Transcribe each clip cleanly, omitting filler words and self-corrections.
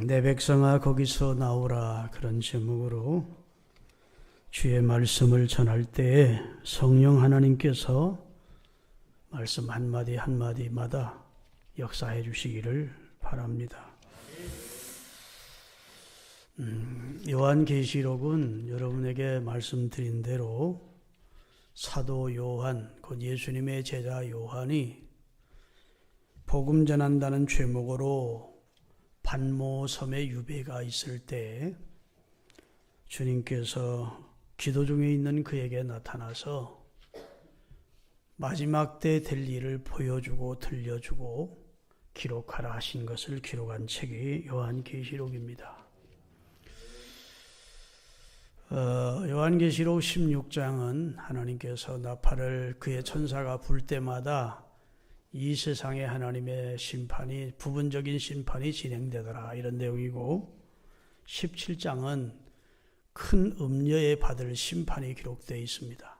내 백성아 거기서 나오라, 그런 제목으로 주의 말씀을 전할 때에 성령 하나님께서 말씀 한마디 한마디마다 역사해 주시기를 바랍니다. 요한계시록은 여러분에게 말씀드린 대로 사도 요한, 곧 예수님의 제자 요한이 복음 전한다는 제목으로 반모섬에 유배가 있을 때 주님께서 기도 중에 있는 그에게 나타나서 마지막 때 될 일을 보여주고 들려주고 기록하라 하신 것을 기록한 책이 요한계시록입니다. 요한계시록 16장은 하나님께서 나팔을 그의 천사가 불 때마다 이 세상에 하나님의 심판이, 부분적인 심판이 진행되더라, 이런 내용이고, 17장은 큰 음녀에 받을 심판이 기록되어 있습니다.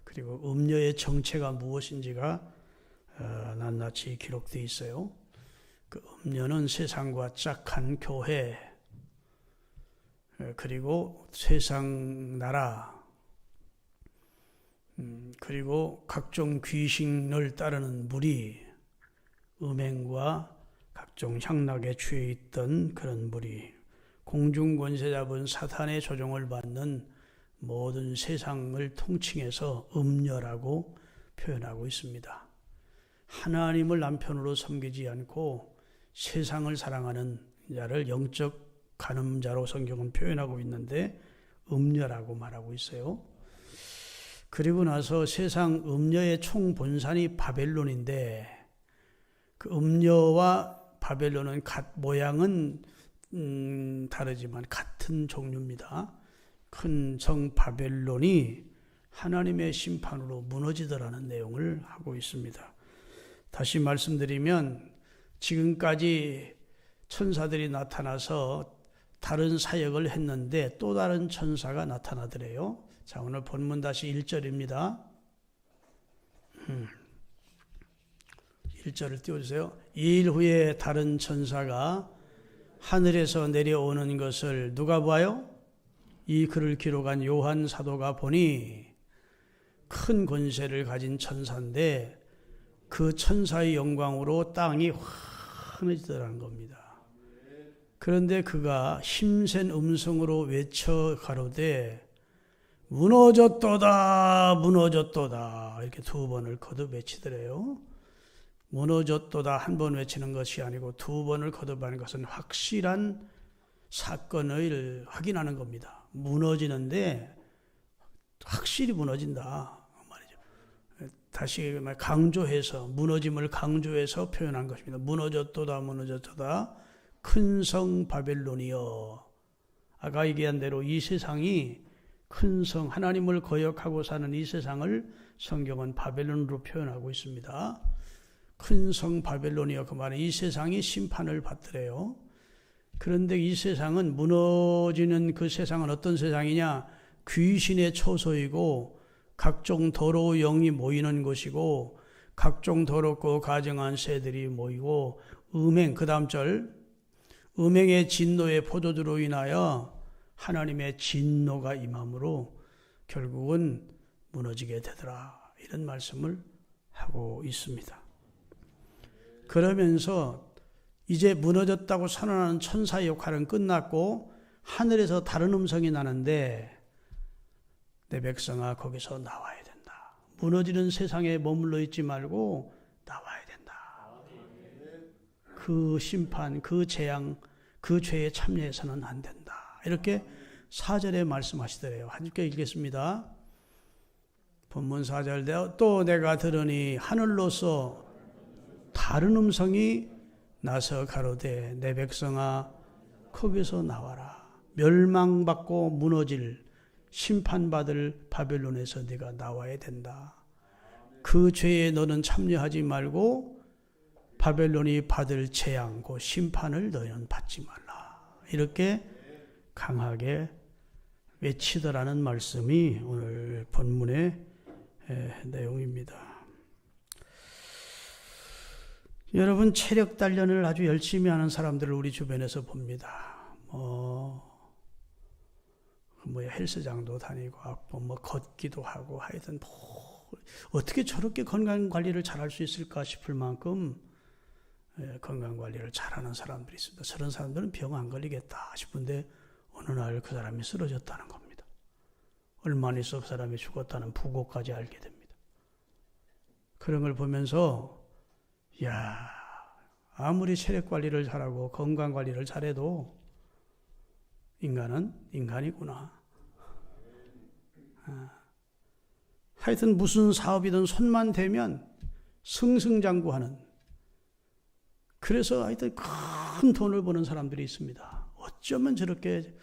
그리고 음녀의 정체가 무엇인지가 낱낱이 기록되어 있어요. 그 음녀는 세상과 짝한 교회, 그리고 세상 나라, 그리고 각종 귀신을 따르는 무리, 음행과 각종 향락에 취해 있던 그런 무리, 공중 권세 잡은 사탄의 조종을 받는 모든 세상을 통칭해서 음녀라고 표현하고 있습니다. 하나님을 남편으로 섬기지 않고 세상을 사랑하는 자를 영적 간음자로 성경은 표현하고 있는데 음녀라고 말하고 있어요. 그리고 나서 세상 음녀의 총본산이 바벨론인데, 그 음녀와 바벨론은 모양은 다르지만 같은 종류입니다. 큰 성 바벨론이 하나님의 심판으로 무너지더라는 내용을 하고 있습니다. 다시 말씀드리면 지금까지 천사들이 나타나서 다른 사역을 했는데 또 다른 천사가 나타나더래요. 자, 오늘 본문 다시 1절입니다. 1절을 띄워주세요. 2일 후에 다른 천사가 하늘에서 내려오는 것을 누가 봐요? 이 글을 기록한 요한 사도가 보니 큰 권세를 가진 천사인데 그 천사의 영광으로 땅이 환해지더라는 겁니다. 그런데 그가 힘센 음성으로 외쳐 가로되 무너졌도다, 무너졌도다, 이렇게 두 번을 거듭 외치더래요. 무너졌도다 한 번 외치는 것이 아니고 두 번을 거듭하는 것은 확실한 사건을 확인하는 겁니다. 무너지는데 확실히 무너진다 말이죠. 다시 강조해서, 무너짐을 강조해서 표현한 것입니다. 무너졌도다, 무너졌도다, 큰 성 바벨론이여. 아까 얘기한 대로 이 세상이 큰 성, 하나님을 거역하고 사는 이 세상을 성경은 바벨론으로 표현하고 있습니다. 큰 성 바벨론이여, 그 말은 이 세상이 심판을 받더래요. 그런데 이 세상은, 무너지는 그 세상은 어떤 세상이냐? 귀신의 처소이고 각종 더러운 영이 모이는 곳이고 각종 더럽고 가증한 새들이 모이고 음행, 그 다음 절, 음행의 진노의 포도주로 인하여 하나님의 진노가 임함으로 결국은 무너지게 되더라, 이런 말씀을 하고 있습니다. 그러면서 이제 무너졌다고 선언하는 천사의 역할은 끝났고 하늘에서 다른 음성이 나는데 내 백성아 거기서 나와야 된다. 무너지는 세상에 머물러 있지 말고 나와야 된다. 그 심판, 그 재앙, 그 죄에 참여해서는 안 된다. 이렇게 4절에 말씀하시더래요. 함께 읽겠습니다. 본문 4절. 또 내가 들으니 하늘로서 다른 음성이 나서 가로되 내 백성아 거기서 나와라. 멸망받고 무너질, 심판받을 바벨론에서 네가 나와야 된다. 그 죄에 너는 참여하지 말고 바벨론이 받을 재앙, 그 심판을 너희는 받지 말라. 이렇게 강하게 외치더라는 말씀이 오늘 본문의 내용입니다. 여러분 체력 단련을 아주 열심히 하는 사람들을 우리 주변에서 봅니다. 헬스장도 다니고 걷기도 하고 하여튼 어떻게 저렇게 건강 관리를 잘할 수 있을까 싶을 만큼 건강 관리를 잘하는 사람들이 있습니다. 저런 사람들은 병 안 걸리겠다 싶은데 어느 날 그 사람이 쓰러졌다는 겁니다. 얼마 안 있어 그 사람이 죽었다는 부고까지 알게 됩니다. 그런 걸 보면서 아무리 체력 관리를 잘하고 건강 관리를 잘해도 인간은 인간이구나. 하여튼 무슨 사업이든 손만 대면 승승장구하는, 그래서 하여튼 큰 돈을 버는 사람들이 있습니다. 어쩌면 저렇게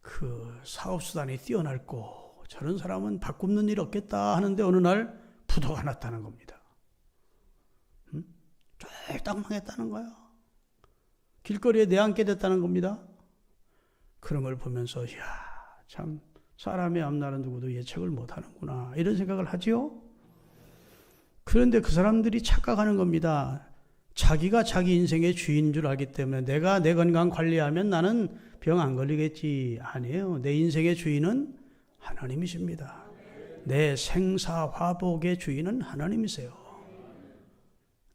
그 사업수단이 뛰어날고 저런 사람은 밥 굶는 일 없겠다 하는데 어느 날 부도가 났다는 겁니다. 쫄딱 망했다는 거야. 길거리에 내앉게 됐다는 겁니다. 그런 걸 보면서 참 사람의 앞날은 누구도 예측을 못하는구나 이런 생각을 하지요. 그런데 그 사람들이 착각하는 겁니다. 자기가 자기 인생의 주인인 줄 알기 때문에 내가 내 건강 관리하면 나는 병 안 걸리겠지. 아니에요. 내 인생의 주인은 하나님이십니다. 내 생사화복의 주인은 하나님이세요.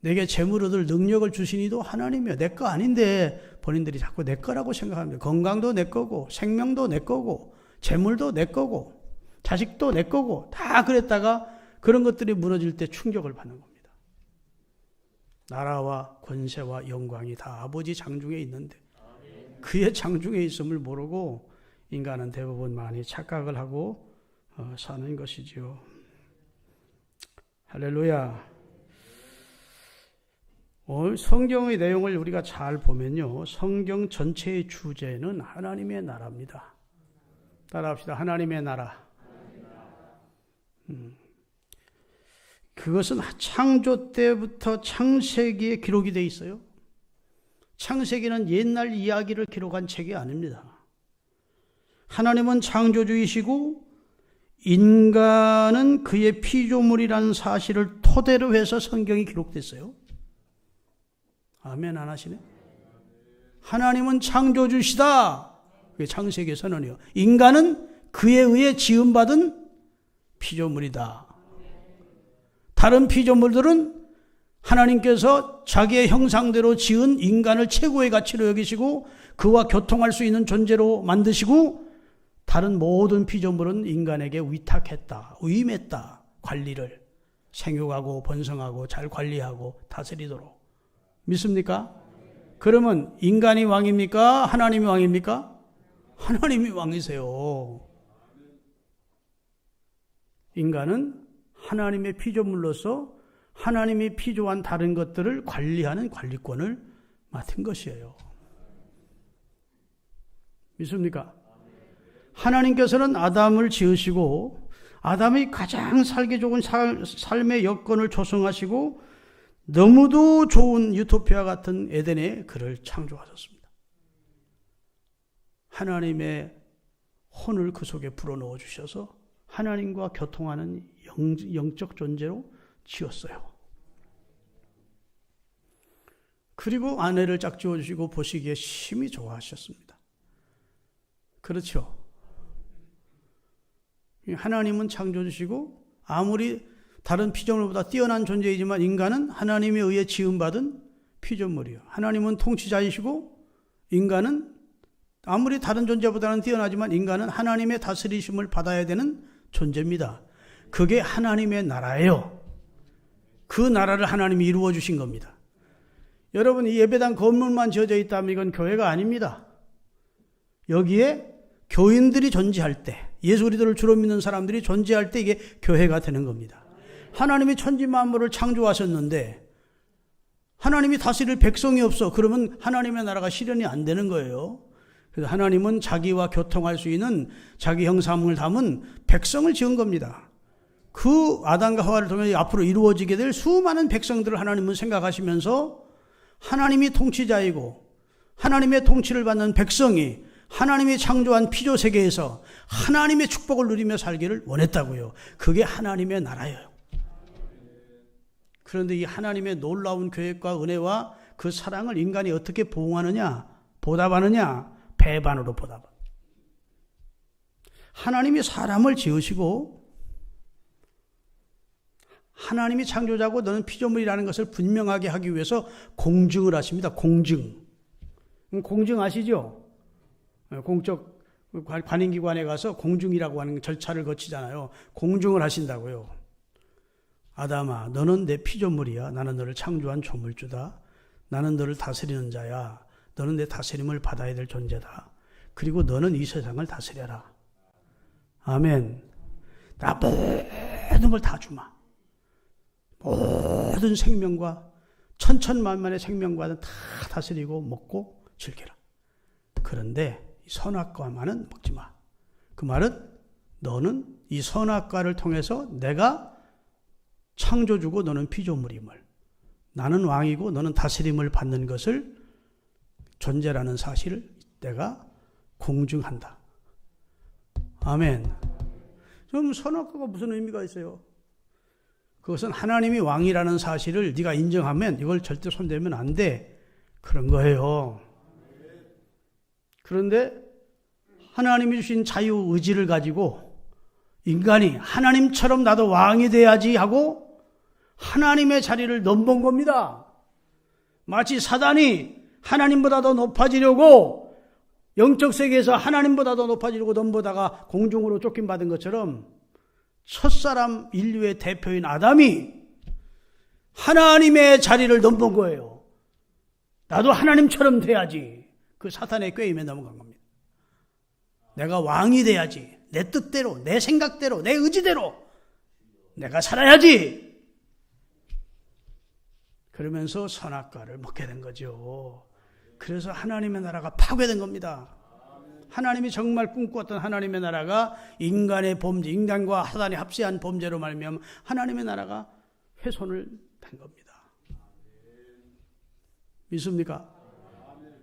내게 재물 얻을 능력을 주신 이도 하나님이에요. 내 거 아닌데 본인들이 자꾸 내 거라고 생각합니다. 건강도 내 거고 생명도 내 거고 재물도 내 거고 자식도 내 거고 다 그랬다가 그런 것들이 무너질 때 충격을 받는 겁니다. 나라와 권세와 영광이 다 아버지 장중에 있는데 그의 장중에 있음을 모르고 인간은 대부분 많이 착각을 하고 사는 것이지요. 할렐루야. 성경의 내용을 우리가 잘 보면요, 성경 전체의 주제는 하나님의 나라입니다. 따라합시다. 하나님의 나라. 그것은 창조 때부터 창세기에 기록이 되어 있어요. 창세기는 옛날 이야기를 기록한 책이 아닙니다. 하나님은 창조주이시고 인간은 그의 피조물이라는 사실을 토대로 해서 성경이 기록됐어요. 아멘 안 하시네? 하나님은 창조주시다. 그게 창세기 선언이요. 인간은 그에 의해 지음받은 피조물이다. 다른 피조물들은 하나님께서 자기의 형상대로 지은 인간을 최고의 가치로 여기시고 그와 교통할 수 있는 존재로 만드시고 다른 모든 피조물은 인간에게 위탁했다. 위임했다. 관리를 생육하고 번성하고 잘 관리하고 다스리도록. 믿습니까? 그러면 인간이 왕입니까? 하나님이 왕입니까? 하나님이 왕이세요. 인간은 하나님의 피조물로서 하나님이 피조한 다른 것들을 관리하는 관리권을 맡은 것이에요. 믿습니까? 하나님께서는 아담을 지으시고 아담이 가장 살기 좋은 삶의 여건을 조성하시고 너무도 좋은 유토피아 같은 에덴에 그를 창조하셨습니다. 하나님의 혼을 그 속에 불어넣어 주셔서 하나님과 교통하는 영적 존재로 지었어요. 그리고 아내를 짝지어 주시고 보시기에 심히 좋아하셨습니다. 그렇죠? 하나님은 창조주시고 아무리 다른 피조물보다 뛰어난 존재이지만 인간은 하나님에 의해 지음받은 피조물이요. 하나님은 통치자이시고 인간은 아무리 다른 존재보다는 뛰어나지만 인간은 하나님의 다스리심을 받아야 되는 존재입니다. 그게 하나님의 나라예요. 그 나라를 하나님이 이루어 주신 겁니다. 여러분, 이 예배당 건물만 지어져 있다면 이건 교회가 아닙니다. 여기에 교인들이 존재할 때, 예수 그리스도를 주로 믿는 사람들이 존재할 때 이게 교회가 되는 겁니다. 하나님이 천지 만물을 창조하셨는데 하나님이 다스릴 백성이 없어. 그러면 하나님의 나라가 실현이 안 되는 거예요. 그래서 하나님은 자기와 교통할 수 있는 자기 형상을 담은 백성을 지은 겁니다. 그 아담과 하와를 통해 앞으로 이루어지게 될 수많은 백성들을 하나님은 생각하시면서 하나님이 통치자이고 하나님의 통치를 받는 백성이 하나님이 창조한 피조 세계에서 하나님의 축복을 누리며 살기를 원했다고요. 그게 하나님의 나라예요. 그런데 이 하나님의 놀라운 계획과 은혜와 그 사랑을 인간이 어떻게 보응하느냐, 보답하느냐, 배반으로 보답합니다. 하나님이 사람을 지으시고 하나님이 창조자고 너는 피조물이라는 것을 분명하게 하기 위해서 공증을 하십니다. 공증. 공증 아시죠? 공적 관인기관에 가서 공증이라고 하는 절차를 거치잖아요. 공증을 하신다고요. 아담아, 너는 내 피조물이야. 나는 너를 창조한 조물주다. 나는 너를 다스리는 자야. 너는 내 다스림을 받아야 될 존재다. 그리고 너는 이 세상을 다스려라. 아멘. 나 모든 걸 다 주마. 모든 생명과 천천만만의 생명과는 다 다스리고 먹고 즐겨라. 그런데 이 선악과만은 먹지 마. 그 말은 너는 이 선악과를 통해서 내가 창조주고 너는 피조물임을, 나는 왕이고 너는 다스림을 받는 것을 존재라는 사실을 내가 공증한다. 아멘. 그럼 선악과가 무슨 의미가 있어요? 그것은 하나님이 왕이라는 사실을 네가 인정하면 이걸 절대 손대면 안 돼. 그런 거예요. 그런데 하나님이 주신 자유의지를 가지고 인간이 하나님처럼 나도 왕이 돼야지 하고 하나님의 자리를 넘본 겁니다. 마치 사단이 하나님보다 더 높아지려고 영적 세계에서 하나님보다 더 높아지려고 넘보다가 공중으로 쫓김받은 것처럼 첫사람 인류의 대표인 아담이 하나님의 자리를 넘본 거예요. 나도 하나님처럼 돼야지. 그 사탄의 꾀임에 넘어간 겁니다. 내가 왕이 돼야지. 내 뜻대로, 내 생각대로, 내 의지대로 내가 살아야지. 그러면서 선악과를 먹게 된 거죠. 그래서 하나님의 나라가 파괴된 겁니다. 하나님이 정말 꿈꾸었던 하나님의 나라가 인간의 범죄, 인간과 사단이 합세한 범죄로 말미암아 하나님의 나라가 훼손을 된 겁니다. 믿습니까?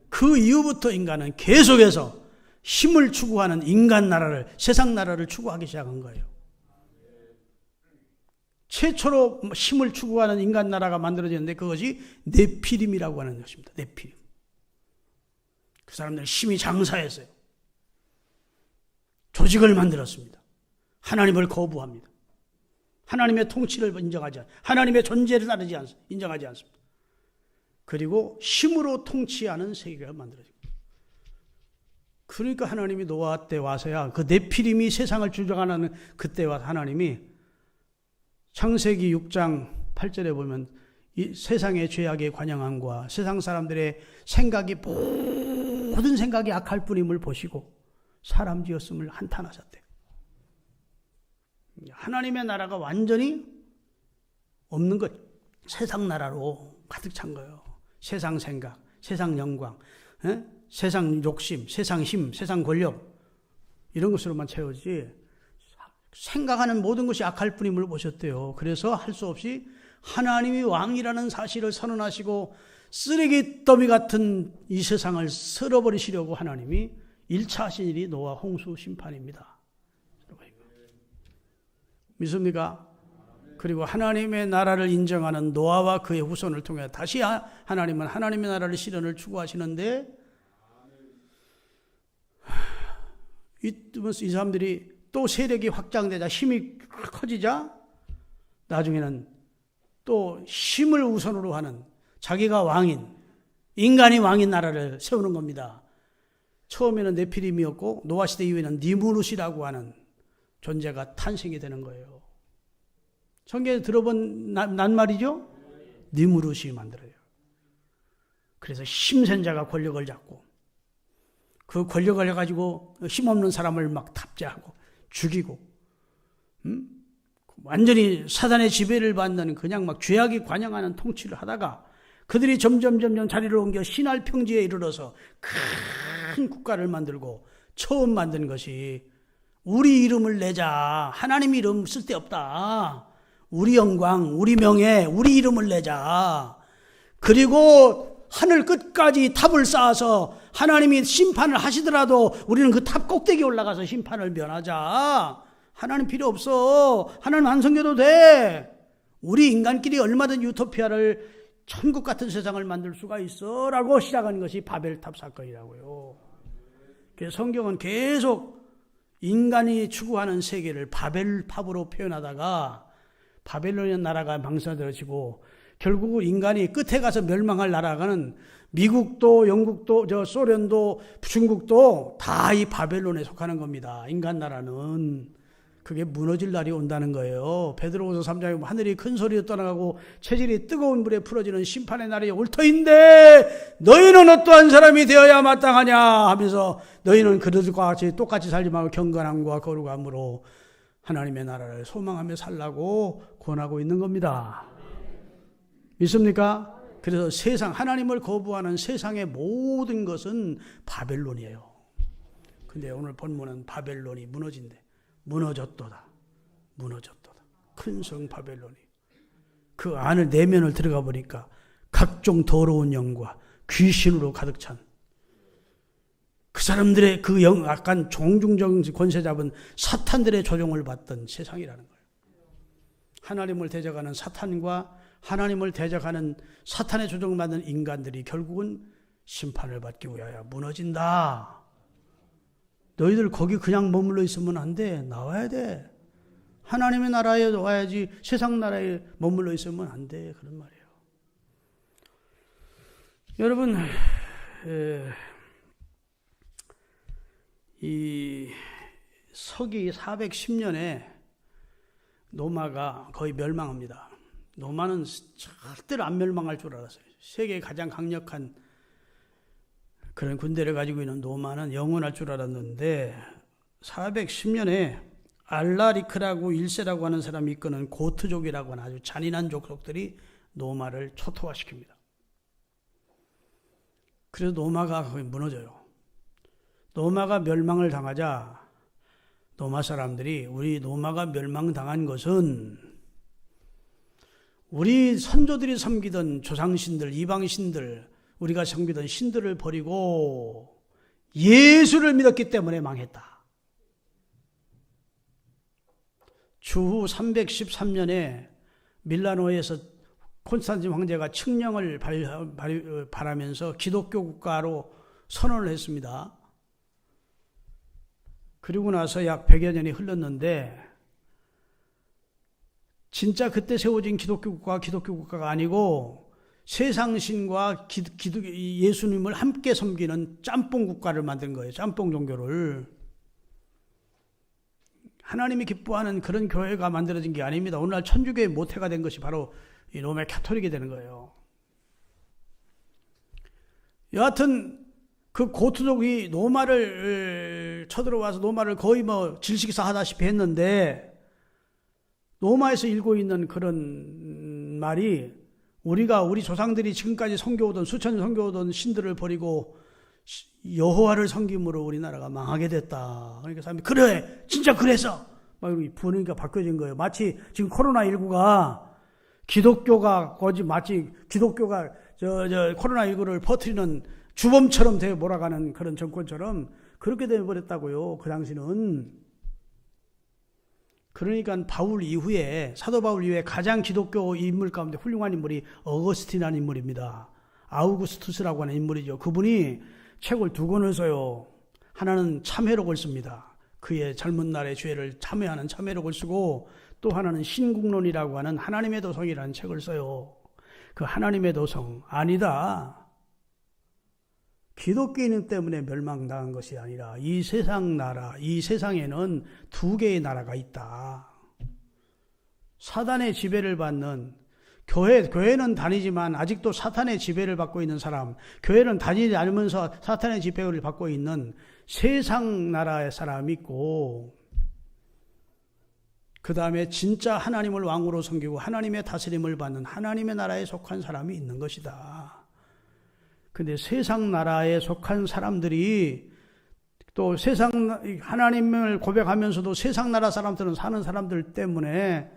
그 이후부터 인간은 계속해서 힘을 추구하는 인간 나라를, 세상 나라를 추구하기 시작한 거예요. 최초로 힘을 추구하는 인간 나라가 만들어졌는데 그것이 네피림이라고 하는 것입니다. 네피림. 그 사람들은 힘이 장사했어요. 조직을 만들었습니다. 하나님을 거부합니다. 하나님의 통치를 인정하지 않습니다. 하나님의 존재를 인정하지 않습니다. 그리고 힘으로 통치하는 세계가 만들어집니다. 그러니까 하나님이 노아 때 와서야 그 네피림이 세상을 주장하는 그때와 하나님이 창세기 6장 8절에 보면 이 세상의 죄악의 관영함과 세상 사람들의 생각이 모든 생각이 악할 뿐임을 보시고 사람 지었음을 한탄하셨대요. 하나님의 나라가 완전히 없는 것, 세상 나라로 가득 찬 거예요. 세상 생각, 세상 영광, 세상 욕심, 세상 힘, 세상 권력 이런 것으로만 채워지지 생각하는 모든 것이 악할 뿐임을 보셨대요. 그래서 할 수 없이 하나님이 왕이라는 사실을 선언하시고 쓰레기 더미 같은 이 세상을 쓸어버리시려고 하나님이 1차 하신 일이 노아 홍수 심판입니다. 믿습니까? 그리고 하나님의 나라를 인정하는 노아와 그의 후손을 통해 다시 하나님은 하나님의 나라를 실현을 추구하시는데 이 사람들이 또 세력이 확장되자 힘이 커지자 나중에는 또 힘을 우선으로 하는 자기가 왕인 인간이 왕인 나라를 세우는 겁니다. 처음에는 네피림이었고 노아 시대 이후에는 니무룻이라고 하는 존재가 탄생이 되는 거예요. 성경에 들어본 낱말이죠? 니무룻이 만들어요. 그래서 힘센 자가 권력을 잡고 그 권력을 가지고 힘없는 사람을 막 탑재하고 죽이고 완전히 사단의 지배를 받는 그냥 막 죄악이 관영하는 통치를 하다가 그들이 점점 자리를 옮겨 신할 평지에 이르러서 큰 국가를 만들고 처음 만든 것이 우리 이름을 내자. 하나님 이름 쓸데없다. 우리 영광, 우리 명예, 우리 이름을 내자. 그리고 하늘 끝까지 탑을 쌓아서 하나님이 심판을 하시더라도 우리는 그 탑 꼭대기에 올라가서 심판을 면하자. 하나님 필요 없어. 하나님 안 섬겨도 돼. 우리 인간끼리 얼마든 유토피아를 천국 같은 세상을 만들 수가 있어 라고 시작한 것이 바벨탑 사건이라고요. 그래서 성경은 계속 인간이 추구하는 세계를 바벨탑으로 표현하다가 바벨론 나라가 망설여지고 결국 인간이 끝에 가서 멸망할 나라가는 미국도 영국도 소련도 중국도 다 이 바벨론에 속하는 겁니다. 인간 나라는. 그게 무너질 날이 온다는 거예요. 베드로후서 3장에 하늘이 큰 소리로 떠나가고 체질이 뜨거운 물에 풀어지는 심판의 날이 올 터인데 너희는 어떠한 사람이 되어야 마땅하냐 하면서 너희는 그들과 같이 똑같이 살지 말고 경건함과 거룩함으로 하나님의 나라를 소망하며 살라고 권하고 있는 겁니다. 믿습니까? 그래서 세상, 하나님을 거부하는 세상의 모든 것은 바벨론이에요. 근데 오늘 본문은 바벨론이 무너진대. 무너졌도다. 무너졌도다. 큰 성 바벨론이. 그 안을 내면을 들어가 보니까 각종 더러운 영과 귀신으로 가득 찬 그 사람들의 그 약간 종중적 권세 잡은 사탄들의 조종을 받던 세상이라는 거예요. 하나님을 대적하는 사탄과 하나님을 대적하는 사탄의 조종을 받는 인간들이 결국은 심판을 받기 위하여 무너진다. 너희들 거기 그냥 머물러 있으면 안 돼. 나와야 돼. 하나님의 나라에 와야지 세상 나라에 머물러 있으면 안 돼. 그런 말이에요. 여러분, 이 서기 410년에 노마가 거의 멸망합니다. 노마는 절대로 안 멸망할 줄 알았어요. 세계에 가장 강력한 그런 군대를 가지고 있는 노마는 영원할 줄 알았는데 410년에 알라리크라고 1세라고 하는 사람이 이끄는 고트족이라고 하는 아주 잔인한 족속들이 노마를 초토화시킵니다. 그래서 노마가 거의 무너져요. 노마가 멸망을 당하자 노마 사람들이 우리 노마가 멸망당한 것은 우리 선조들이 섬기던 조상신들, 이방신들, 우리가 섬기던 신들을 버리고 예수를 믿었기 때문에 망했다. 주후 313년에 밀라노에서 콘스탄틴 황제가 칙령을 발하면서 기독교 국가로 선언을 했습니다. 그리고 나서 약 100여 년이 흘렀는데 진짜 그때 세워진 기독교 국가가 아니고 세상신과 예수님을 함께 섬기는 짬뽕 국가를 만든 거예요. 짬뽕 종교를. 하나님이 기뻐하는 그런 교회가 만들어진 게 아닙니다. 오늘날 천주교의 모태가 된 것이 바로 이 로마 가톨릭이 되는 거예요. 여하튼 그 고트족이 노마를 쳐들어와서 노마를 거의 질식사 하다시피 했는데 로마에서 일고 있는 그런 말이 우리 조상들이 지금까지 섬겨오던 수천 년 섬겨오던 신들을 버리고 여호와를 섬김으로 우리나라가 망하게 됐다. 그러니까 사람이 그래 진짜 그래서 막 이렇게 분위기가 바뀌어진 거예요. 마치 지금 코로나19가 기독교가 코로나19를 퍼뜨리는 주범처럼 되어 몰아가는 그런 정권처럼 그렇게 되어버렸다고요. 그 당시는. 그러니까 사도 바울 이후에 가장 기독교 인물 가운데 훌륭한 인물이 어거스틴이라는 인물입니다. 아우구스투스라고 하는 인물이죠. 그분이 책을 두 권을 써요. 하나는 참회록을 씁니다. 그의 젊은 날의 죄를 참회하는 참회록을 쓰고 또 하나는 신국론이라고 하는 하나님의 도성이라는 책을 써요. 그 하나님의 도성 아니다. 기독교인 때문에 멸망당한 것이 아니라 이 세상 나라, 이 세상에는 두 개의 나라가 있다. 사단의 지배를 받는 교회는 다니지만 아직도 사탄의 지배를 받고 있는 사람, 교회는 다니지 않으면서 사탄의 지배를 받고 있는 세상 나라의 사람이 있고 그 다음에 진짜 하나님을 왕으로 섬기고 하나님의 다스림을 받는 하나님의 나라에 속한 사람이 있는 것이다. 근데 세상 나라에 속한 사람들이 또 하나님을 고백하면서도 세상 나라 사람들은 사는 사람들 때문에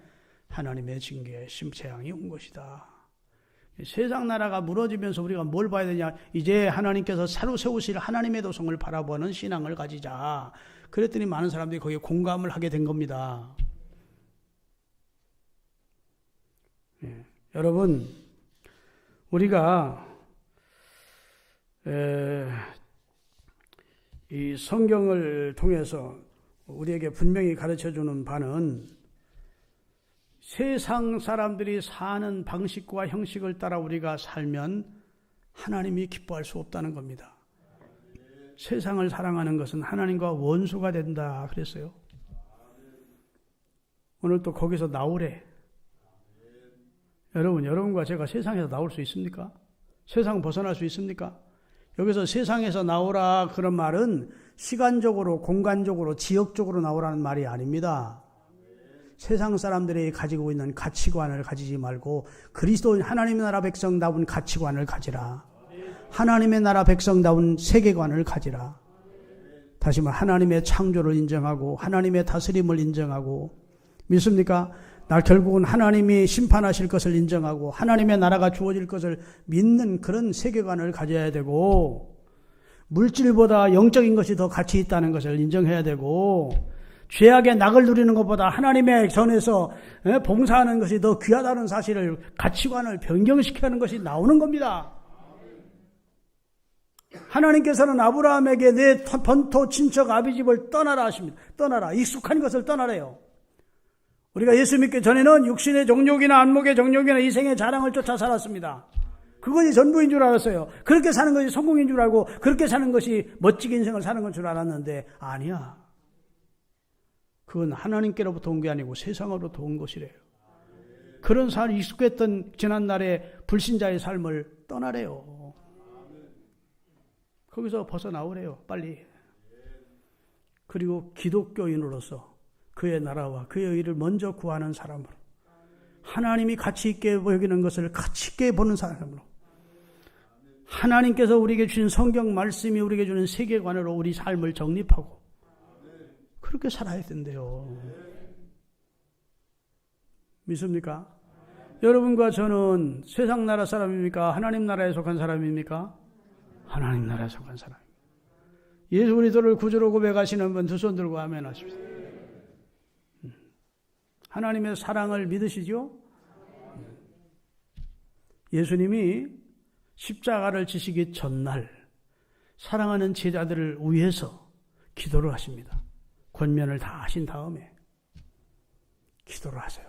하나님의 징계, 심재앙이 온 것이다. 세상 나라가 무너지면서 우리가 뭘 봐야 되냐? 이제 하나님께서 새로 세우실 하나님의 도성을 바라보는 신앙을 가지자. 그랬더니 많은 사람들이 거기에 공감을 하게 된 겁니다. 여러분, 우리가 이 성경을 통해서 우리에게 분명히 가르쳐주는 바는 세상 사람들이 사는 방식과 형식을 따라 우리가 살면 하나님이 기뻐할 수 없다는 겁니다. 세상을 사랑하는 것은 하나님과 원수가 된다 그랬어요. 오늘 또 거기서 나오래. 여러분과 제가 세상에서 나올 수 있습니까? 세상 벗어날 수 있습니까? 여기서 세상에서 나오라 그런 말은 시간적으로, 공간적으로, 지역적으로 나오라는 말이 아닙니다. 세상 사람들이 가지고 있는 가치관을 가지지 말고 그리스도인 하나님의 나라 백성다운 가치관을 가지라. 하나님의 나라 백성다운 세계관을 가지라. 다시 말해 하나님의 창조를 인정하고 하나님의 다스림을 인정하고, 믿습니까? 결국은 하나님이 심판하실 것을 인정하고 하나님의 나라가 주어질 것을 믿는 그런 세계관을 가져야 되고, 물질보다 영적인 것이 더 가치 있다는 것을 인정해야 되고, 죄악의 낙을 누리는 것보다 하나님의 전에서 봉사하는 것이 더 귀하다는 사실을, 가치관을 변경시켜야 하는 것이 나오는 겁니다. 하나님께서는 아브라함에게 내 본토 친척 아비집을 떠나라 하십니다. 떠나라. 익숙한 것을 떠나래요. 우리가 예수 믿기 전에는 육신의 정욕이나 안목의 정욕이나 이생의 자랑을 쫓아 살았습니다. 그것이 전부인 줄 알았어요. 그렇게 사는 것이 성공인 줄 알고 그렇게 사는 것이 멋지게 인생을 사는 건 줄 알았는데 아니야. 그건 하나님께로부터 온 게 아니고 세상으로부터 온 것이래요. 그런 삶 익숙했던 지난날의 불신자의 삶을 떠나래요. 거기서 벗어나오래요. 빨리. 그리고 기독교인으로서 그의 나라와 그의 의를 먼저 구하는 사람으로, 하나님이 가치 있게 여기는 것을 가치 있게 보는 사람으로, 하나님께서 우리에게 주신 성경 말씀이 우리에게 주는 세계관으로 우리 삶을 정립하고 그렇게 살아야 된대요. 믿습니까? 여러분과 저는 세상 나라 사람입니까? 하나님 나라에 속한 사람입니까? 하나님 나라에 속한 사람입니다. 예수 그리스도를 구주로 고백하시는 분 두 손 들고 아멘 하십시오. 하나님의 사랑을 믿으시죠? 예수님이 십자가를 지시기 전날 사랑하는 제자들을 위해서 기도를 하십니다. 권면을 다 하신 다음에 기도를 하세요.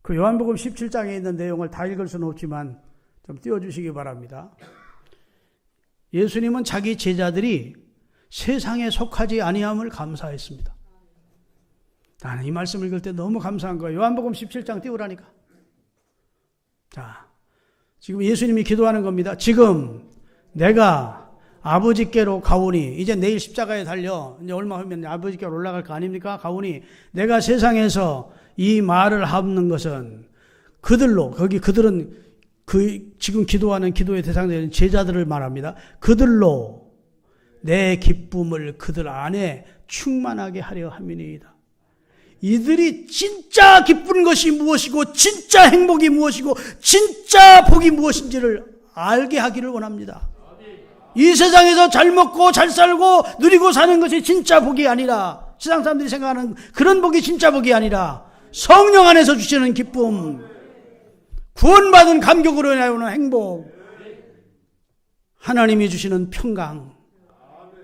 그 요한복음 17장에 있는 내용을 다 읽을 수는 없지만 좀 띄워주시기 바랍니다. 예수님은 자기 제자들이 세상에 속하지 아니함을 감사했습니다. 나는 이 말씀을 읽을 때 너무 감사한 거예요. 요한복음 17장 띄우라니까. 자, 지금 예수님이 기도하는 겁니다. 지금 내가 아버지께로 가오니, 이제 내일 십자가에 달려 이제 얼마 후면 아버지께로 올라갈 거 아닙니까? 가오니 내가 세상에서 이 말을 하는 것은 그들로, 거기 그들은 지금 기도하는 기도의 대상자인 제자들을 말합니다. 그들로 내 기쁨을 그들 안에 충만하게 하려 함이니이다. 이들이 진짜 기쁜 것이 무엇이고 진짜 행복이 무엇이고 진짜 복이 무엇인지를 알게 하기를 원합니다. 이 세상에서 잘 먹고 잘 살고 누리고 사는 것이 진짜 복이 아니라, 세상 사람들이 생각하는 그런 복이 진짜 복이 아니라 성령 안에서 주시는 기쁨, 구원받은 감격으로 인하여 오는 행복, 하나님이 주시는 평강,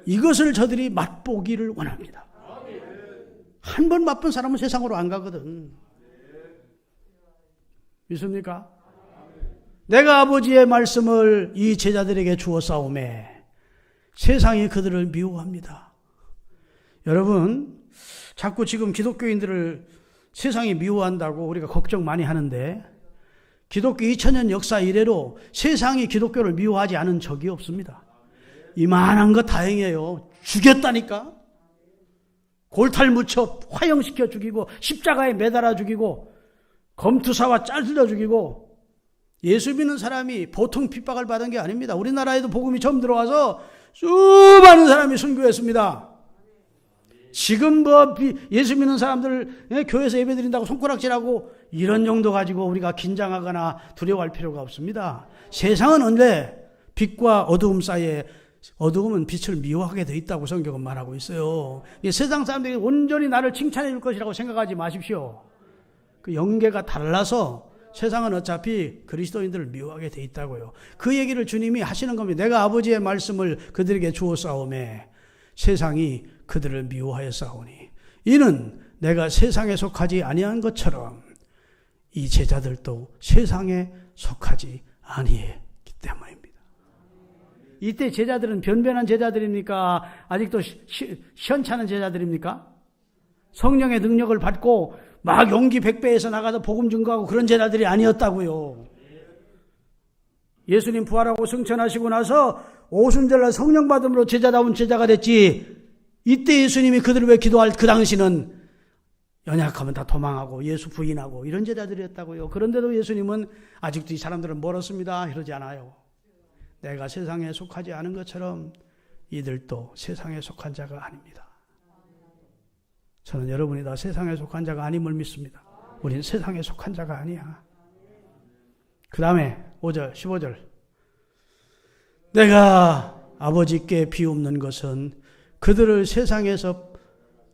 이것을 저들이 맛보기를 원합니다. 한 번 맛본 사람은 세상으로 안 가거든. 믿습니까? 내가 아버지의 말씀을 이 제자들에게 주었사오매 세상이 그들을 미워합니다. 여러분, 자꾸 지금 기독교인들을 세상이 미워한다고 우리가 걱정 많이 하는데, 기독교 2000년 역사 이래로 세상이 기독교를 미워하지 않은 적이 없습니다. 이만한 거 다행이에요. 죽였다니까. 골탈 묻혀 화형시켜 죽이고 십자가에 매달아 죽이고 검투사와 잘라 죽이고, 예수 믿는 사람이 보통 핍박을 받은 게 아닙니다. 우리나라에도 복음이 처음 들어와서 수많은 사람이 순교했습니다. 지금 예수 믿는 사람들 교회에서 예배드린다고 손가락질하고 이런 정도 가지고 우리가 긴장하거나 두려워할 필요가 없습니다. 세상은 원래 빛과 어두움 사이에, 어두움은 빛을 미워하게 돼 있다고 성경은 말하고 있어요. 세상 사람들이 온전히 나를 칭찬해 줄 것이라고 생각하지 마십시오. 그 영계가 달라서 세상은 어차피 그리스도인들을 미워하게 돼 있다고요. 그 얘기를 주님이 하시는 겁니다. 내가 아버지의 말씀을 그들에게 주었사오매 세상이 그들을 미워하여 싸우니 이는 내가 세상에 속하지 아니한 것처럼 이 제자들도 세상에 속하지 아니했기 때문입니다. 이때 제자들은 변변한 제자들입니까? 아직도 시원찮은 제자들입니까? 성령의 능력을 받고 막 용기 100배에서 나가서 복음 증거하고 그런 제자들이 아니었다고요. 예수님 부활하고 승천하시고 나서 오순절날 성령 받음으로 제자다운 제자가 됐지. 이때 예수님이 그들을 왜 기도할 그 당시는 연약하면 다 도망하고 예수 부인하고 이런 제자들이었다고요. 그런데도 예수님은 아직도 이 사람들은 멀었습니다 이러지 않아요. 내가 세상에 속하지 않은 것처럼 이들도 세상에 속한 자가 아닙니다. 저는 여러분이 다 세상에 속한 자가 아님을 믿습니다. 우리는 세상에 속한 자가 아니야. 그 다음에 5절 15절 내가 아버지께 비옵는 것은 그들을 세상에서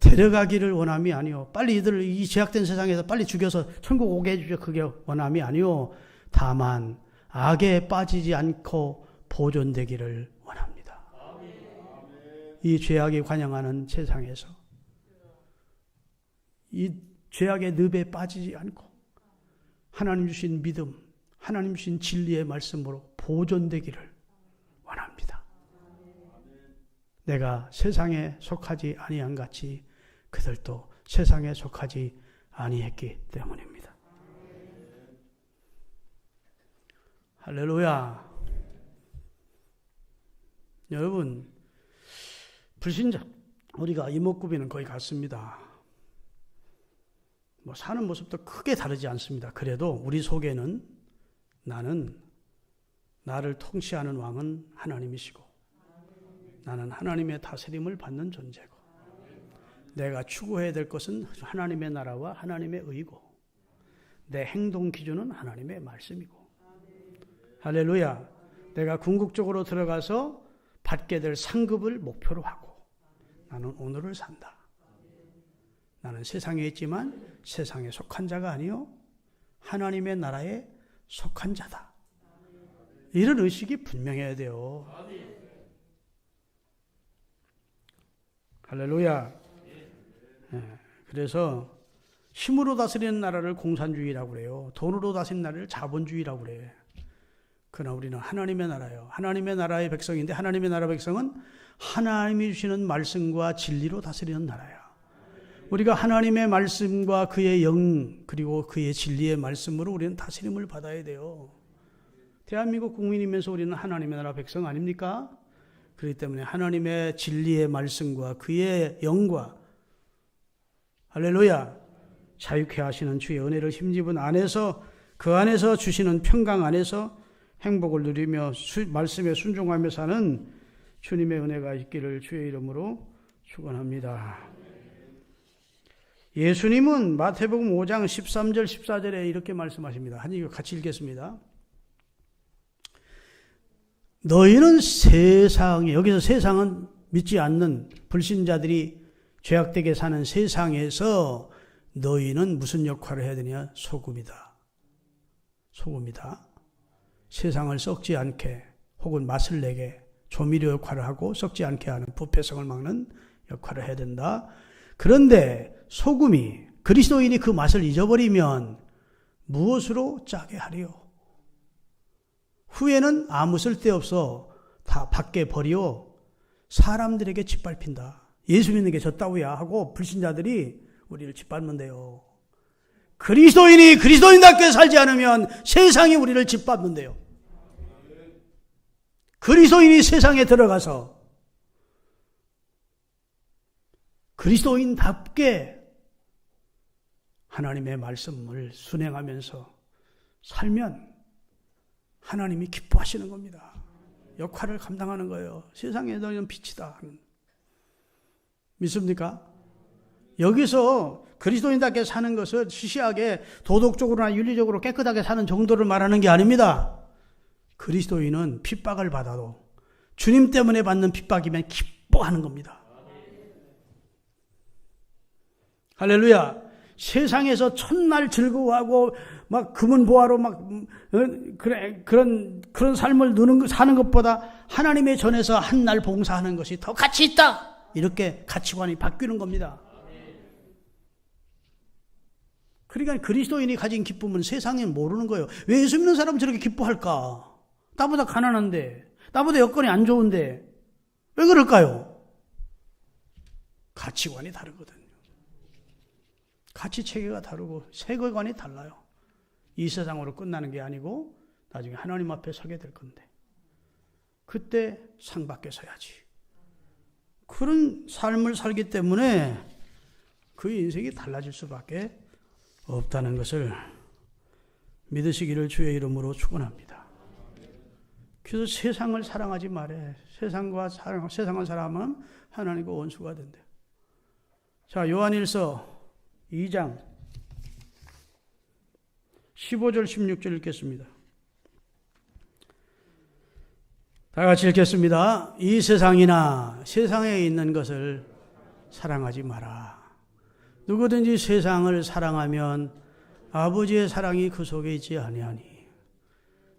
데려가기를 원함이 아니요. 빨리 이들을 이 제약된 세상에서 빨리 죽여서 천국 오게 해주죠. 그게 원함이 아니요. 다만 악에 빠지지 않고 보존되기를 원합니다. 이 죄악이 관영하는 세상에서 이 죄악의 늪에 빠지지 않고 하나님 주신 믿음, 하나님 주신 진리의 말씀으로 보존되기를 원합니다. 내가 세상에 속하지 아니한 같이 그들도 세상에 속하지 아니했기 때문입니다. 할렐루야. 여러분, 불신자 우리가 이목구비는 거의 같습니다. 뭐 사는 모습도 크게 다르지 않습니다. 그래도 우리 속에는 나를 통치하는 왕은 하나님이시고 나는 하나님의 다스림을 받는 존재고 내가 추구해야 될 것은 하나님의 나라와 하나님의 의고 내 행동 기준은 하나님의 말씀이고 할렐루야. 내가 궁극적으로 들어가서 받게 될 상급을 목표로 하고 나는 오늘을 산다. 나는 세상에 있지만 세상에 속한 자가 아니요 하나님의 나라에 속한 자다. 이런 의식이 분명해야 돼요. 할렐루야. 그래서 힘으로 다스리는 나라를 공산주의라고 그래요. 돈으로 다스리는 나라를 자본주의라고 그래. 그러나 우리는 하나님의 나라예요. 하나님의 나라의 백성인데 하나님의 나라 백성은 하나님이 주시는 말씀과 진리로 다스리는 나라야. 우리가 하나님의 말씀과 그의 영 그리고 그의 진리의 말씀으로 우리는 다스림을 받아야 돼요. 대한민국 국민이면서 우리는 하나님의 나라 백성 아닙니까? 그렇기 때문에 하나님의 진리의 말씀과 그의 영과 할렐루야 자유케 하시는 주의 은혜를 힘입은 안에서 그 안에서 주시는 평강 안에서 행복을 누리며 말씀에 순종하며 사는 주님의 은혜가 있기를 주의 이름으로 축원합니다. 예수님은 마태복음 5장 13절 14절에 이렇게 말씀하십니다. 한 절 같이 읽겠습니다. 너희는 세상에, 여기서 세상은 믿지 않는 불신자들이 죄악되게 사는 세상에서 너희는 무슨 역할을 해야 되냐? 소금이다. 소금이다. 세상을 썩지 않게 혹은 맛을 내게 조미료 역할을 하고 썩지 않게 하는 부패성을 막는 역할을 해야 된다. 그런데 소금이 그리스도인이 그 맛을 잊어버리면 무엇으로 짜게 하리요? 후에는 아무 쓸데없어 다 밖에 버려 사람들에게 짓밟힌다. 예수 믿는 게 졌다고야 하고 불신자들이 우리를 짓밟는데요. 그리스도인이 그리스도인답게 살지 않으면 세상이 우리를 짓밟는데요. 그리스도인이 세상에 들어가서 그리스도인답게 하나님의 말씀을 순행하면서 살면 하나님이 기뻐하시는 겁니다. 역할을 감당하는 거예요. 세상에 너희는 빛이다. 믿습니까? 여기서 그리스도인답게 사는 것은 시시하게 도덕적으로나 윤리적으로 깨끗하게 사는 정도를 말하는 게 아닙니다. 그리스도인은 핍박을 받아도 주님 때문에 받는 핍박이면 기뻐하는 겁니다. 할렐루야. 세상에서 첫날 즐거워하고 막 금은 보화로 막 그런 삶을 사는 것보다 하나님의 전에서 한 날 봉사하는 것이 더 가치 있다. 이렇게 가치관이 바뀌는 겁니다. 그러니까 그리스도인이 가진 기쁨은 세상에 모르는 거예요. 왜 예수 믿는 사람은 저렇게 기뻐할까? 나보다 가난한데, 나보다 여건이 안 좋은데 왜 그럴까요? 가치관이 다르거든요. 가치 체계가 다르고 세계관이 달라요. 이 세상으로 끝나는 게 아니고 나중에 하나님 앞에 서게 될 건데 그때 상 받게 서야지. 그런 삶을 살기 때문에 그 인생이 달라질 수밖에 없다는 것을 믿으시기를 주의 이름으로 축원합니다. 그래서 세상을 사랑하지 말해. 세상을 사랑하면 하나님과 원수가 된대요. 자, 요한일서 2장 15절 16절 읽겠습니다. 다 같이 읽겠습니다. 이 세상이나 세상에 있는 것을 사랑하지 마라. 누구든지 세상을 사랑하면 아버지의 사랑이 그 속에 있지 아니하니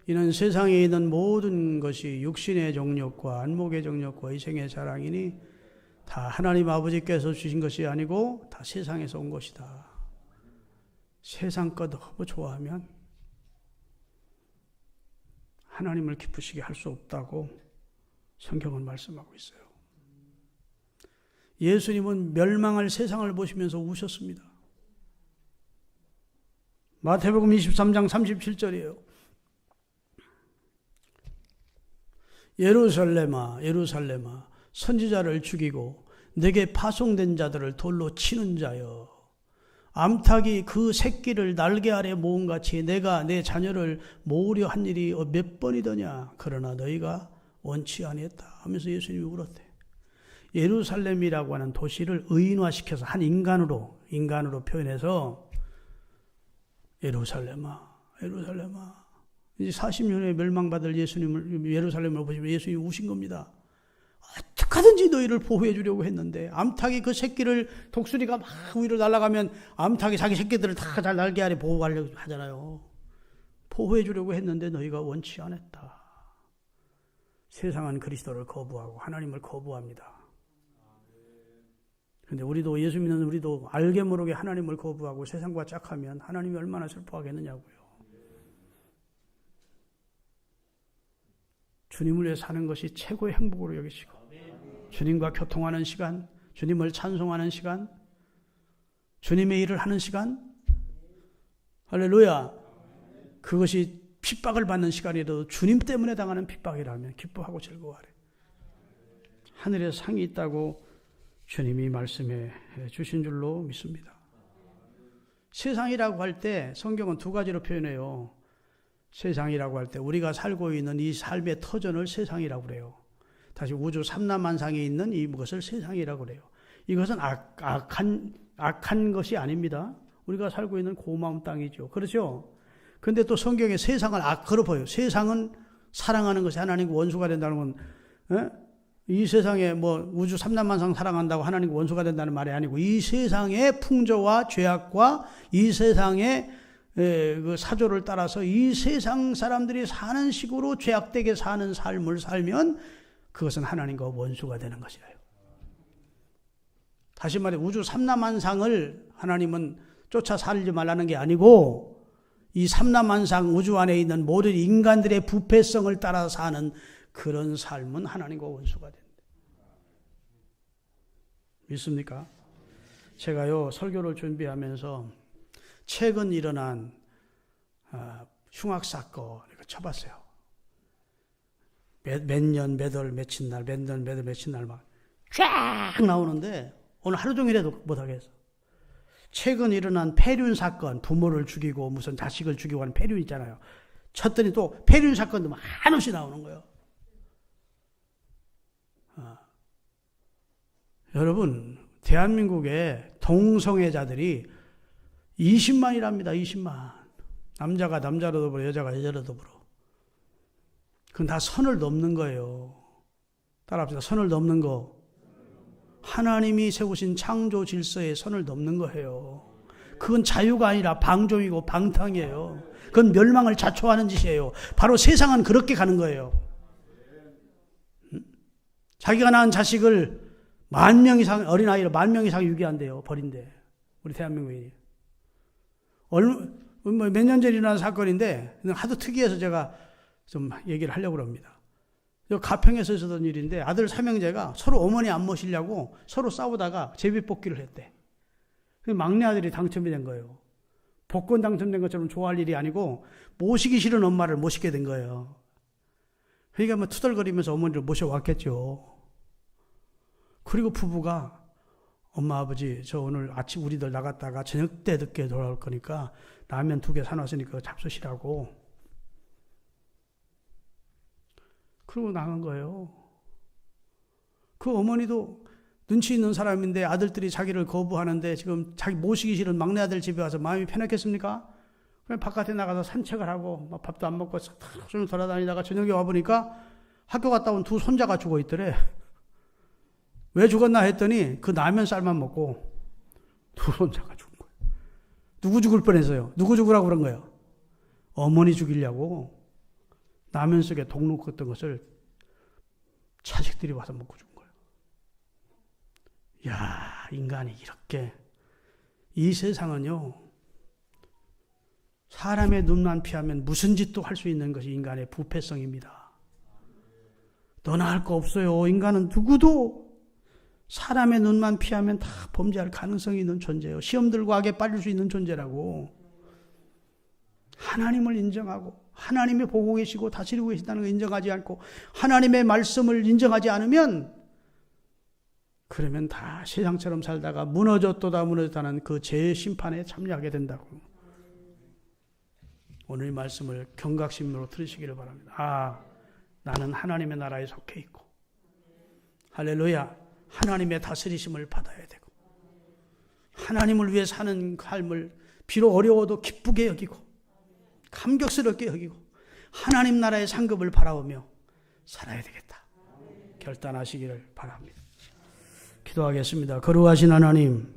이는 세상에 있는 모든 것이 육신의 정욕과 안목의 정욕과 이생의 사랑이니 다 하나님 아버지께서 주신 것이 아니고 다 세상에서 온 것이다. 세상 것 너무 좋아하면 하나님을 기쁘시게 할 수 없다고 성경은 말씀하고 있어요. 예수님은 멸망할 세상을 보시면서 우셨습니다. 마태복음 23장 37절이에요. 예루살렘아 예루살렘아 선지자를 죽이고 내게 파송된 자들을 돌로 치는 자여 암탉이 그 새끼를 날개 아래 모음같이 내가 내 자녀를 모으려 한 일이 몇 번이더냐. 그러나 너희가 원치 아니했다 하면서 예수님이 울었대. 예루살렘이라고 하는 도시를 의인화시켜서 한 인간으로 표현해서 예루살렘아 예루살렘아 이제 40년에 멸망받을 예수님을 예루살렘을 보시면 예수님이 우신 겁니다. 어떻게든지 너희를 보호해 주려고 했는데 암탉이 그 새끼를 독수리가 막 위로 날아가면 암탉이 자기 새끼들을 다 잘 날개 아래 보호하려고 하잖아요. 보호해 주려고 했는데 너희가 원치 않았다. 세상은 그리스도를 거부하고 하나님을 거부합니다. 그런데 우리도 예수 믿는 우리도 알게 모르게 하나님을 거부하고 세상과 짝하면 하나님이 얼마나 슬퍼하겠느냐고요. 주님을 위해 사는 것이 최고의 행복으로 여기시고 주님과 교통하는 시간, 주님을 찬송하는 시간, 주님의 일을 하는 시간, 할렐루야. 그것이 핍박을 받는 시간이라도 주님 때문에 당하는 핍박이라면 기뻐하고 즐거워하래. 하늘에 상이 있다고 주님이 말씀해 주신 줄로 믿습니다. 세상이라고 할 때 성경은 두 가지로 표현해요. 세상이라고 할 때 우리가 살고 있는 이 삶의 터전을 세상이라고 그래요. 다시 우주 삼라만상에 있는 이것을 세상이라고 그래요. 이것은 악한 것이 아닙니다. 우리가 살고 있는 고마운 땅이죠. 그렇죠? 근데 또 성경에 세상을 악으로 보여요. 세상은 사랑하는 것이 하나님과 원수가 된다는 건 이 세상에 뭐 우주 삼라만상 사랑한다고 하나님과 원수가 된다는 말이 아니고 이 세상의 풍조와 죄악과 이 세상의 그 사조를 따라서 이 세상 사람들이 사는 식으로 죄악되게 사는 삶을 살면 그것은 하나님과 원수가 되는 것이에요. 다시 말해 우주 삼라만상을 하나님은 쫓아 살지 말라는 게 아니고 이 삼라만상 우주 안에 있는 모든 인간들의 부패성을 따라 사는 그런 삶은 하나님과 원수가 된다. 믿습니까? 제가요 설교를 준비하면서 최근 일어난 흉악사건 이거 쳐봤어요. 몇 년, 몇 월, 며칠 날, 몇 년, 몇 월, 며칠 날 막 쫙 나오는데 오늘 하루 종일 해도 못하겠어. 최근 일어난 폐륜 사건, 부모를 죽이고 무슨 자식을 죽이고 하는 폐륜 있잖아요. 쳤더니 또 폐륜 사건도 한없이 나오는 거예요. 여러분, 대한민국의 동성애자들이 20만이랍니다. 20만. 남자가 남자로도 불어, 여자가 여자로도 불어. 그건 다 선을 넘는 거예요. 따라합시다. 선을 넘는 거. 하나님이 세우신 창조 질서의 선을 넘는 거예요. 그건 자유가 아니라 방종이고 방탕이에요. 그건 멸망을 자초하는 짓이에요. 바로 세상은 그렇게 가는 거예요. 자기가 낳은 자식을 10,000명 이상, 어린아이를 10,000명 이상 유기한대요. 버린대. 우리 대한민국이. 몇 년 전에 일어난 사건인데, 하도 특이해서 제가 좀 얘기를 하려고 합니다. 가평에서 있었던 일인데, 아들 3형제가 서로 어머니 안 모시려고 서로 싸우다가 제비뽑기를 했대. 막내 아들이 당첨이 된 거예요. 복권 당첨된 것처럼 좋아할 일이 아니고, 모시기 싫은 엄마를 모시게 된 거예요. 그러니까 뭐 투덜거리면서 어머니를 모셔왔겠죠. 그리고 부부가 엄마 아버지 저 오늘 아침 우리들 나갔다가 저녁 때 늦게 돌아올 거니까 라면 2개 사놨으니까 잡수시라고. 그러고 나간 거예요. 그 어머니도 눈치 있는 사람인데 아들들이 자기를 거부하는데 지금 자기 모시기 싫은 막내 아들 집에 와서 마음이 편했겠습니까? 그냥 바깥에 나가서 산책을 하고 밥도 안 먹고 좀 돌아다니다가 저녁에 와보니까 학교 갔다 온 2 손자가 죽어 있더래. 왜 죽었나 했더니 그 라면 쌀만 먹고 2 손자가 죽은 거예요. 누구 죽을 뻔했어요? 누구 죽으라고 그런 거예요? 어머니 죽이려고 라면 속에 독 넣었던 것을 자식들이 와서 먹고 죽은 거예요. 야, 인간이 이렇게, 이 세상은요, 사람의 눈만 피하면 무슨 짓도 할 수 있는 것이 인간의 부패성입니다. 너나 할 거 없어요. 인간은 누구도 사람의 눈만 피하면 다 범죄할 가능성이 있는 존재예요. 시험 들고 악에 빠질 수 있는 존재라고. 하나님을 인정하고 하나님이 보고 계시고 다스리고 계신다는 걸 인정하지 않고 하나님의 말씀을 인정하지 않으면, 그러면 다 세상처럼 살다가 무너졌다는 그 죄의 심판에 참여하게 된다고. 오늘 이 말씀을 경각심으로 들으시기를 바랍니다. 아, 나는 하나님의 나라에 속해 있고, 할렐루야, 하나님의 다스리심을 받아야 되고, 하나님을 위해 사는 삶을 비록 어려워도 기쁘게 여기고 감격스럽게 여기고 하나님 나라의 상급을 바라보며 살아야 되겠다 결단하시기를 바랍니다. 기도하겠습니다. 거룩하신 하나님,